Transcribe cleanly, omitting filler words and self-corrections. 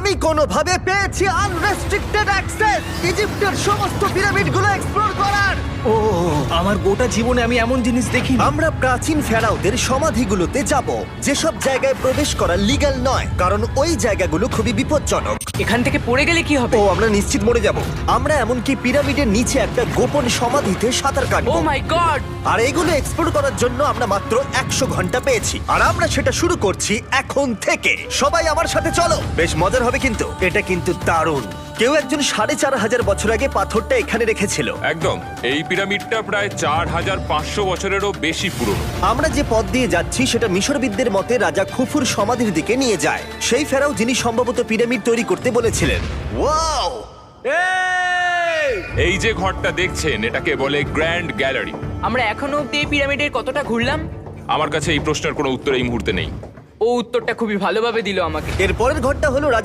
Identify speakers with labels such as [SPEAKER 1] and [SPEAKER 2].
[SPEAKER 1] আমি কোনোভাবে পেয়েছি আনরেস্ট্রিক্টেড অ্যাক্সেস ইজিপ্টের সমস্ত পিরামিডগুলো এক্সপ্লোর করার।
[SPEAKER 2] ও আমার গোটা জীবনে আমি এমন জিনিস দেখিনি।
[SPEAKER 1] আমরা প্রাচীন ফেরাওদের সমাধিগুলোতে যাব, যেসব জায়গায় প্রবেশ করা লিগ্যাল নয়, কারণ ওই জায়গাগুলো খুবই বিপজ্জনক।
[SPEAKER 3] এখান থেকে পড়ে গেলে কি হবে?
[SPEAKER 1] ও আমরা নিশ্চিত মরে যাব। আমরা এমনকি পিরামিডের নিচে একটা গোপন সমাধিতে সাঁতার
[SPEAKER 3] ও
[SPEAKER 1] কাটবো।
[SPEAKER 3] মাই গড!
[SPEAKER 1] আর এগুলো এক্সপ্লোর করার জন্য আমরা মাত্র 100 ঘন্টা পেয়েছি, আর আমরা সেটা শুরু করছি এখন থেকে। সবাই আমার সাথে চলো, বেশ মজার হবে কিন্তু। এটা কিন্তু দারুণ। কেউ একজন 4500 বছর আগে পাথরটা এখানে রেখেছিল।
[SPEAKER 4] একদম, এই পিরামিডটা প্রায় 4500 বছরেরও বেশি পুরনো।
[SPEAKER 1] আমরা যে পথ দিয়ে যাচ্ছি সেটা মিশরবিদদের মতে রাজা খুফুর সমাধির দিকে নিয়ে যায়, সেই ফেরাও যিনি সম্ভবত পিরামিড তৈরি করতে বলেছিলেন। ওয়াও!
[SPEAKER 4] এই যে ঘরটা দেখছেন, এটাকে বলে গ্র্যান্ড গ্যালারি।
[SPEAKER 3] আমরা এখনো অব্দি এই পিরামিডের কতটা ঘুরলাম?
[SPEAKER 4] আমার কাছে এই প্রশ্নের কোনো উত্তর এই মুহূর্তে নেই।
[SPEAKER 3] ও উত্তরটা খুবই ভালোভাবে দিল আমাকে।
[SPEAKER 1] এর পরের ঘরটা হলো রাজা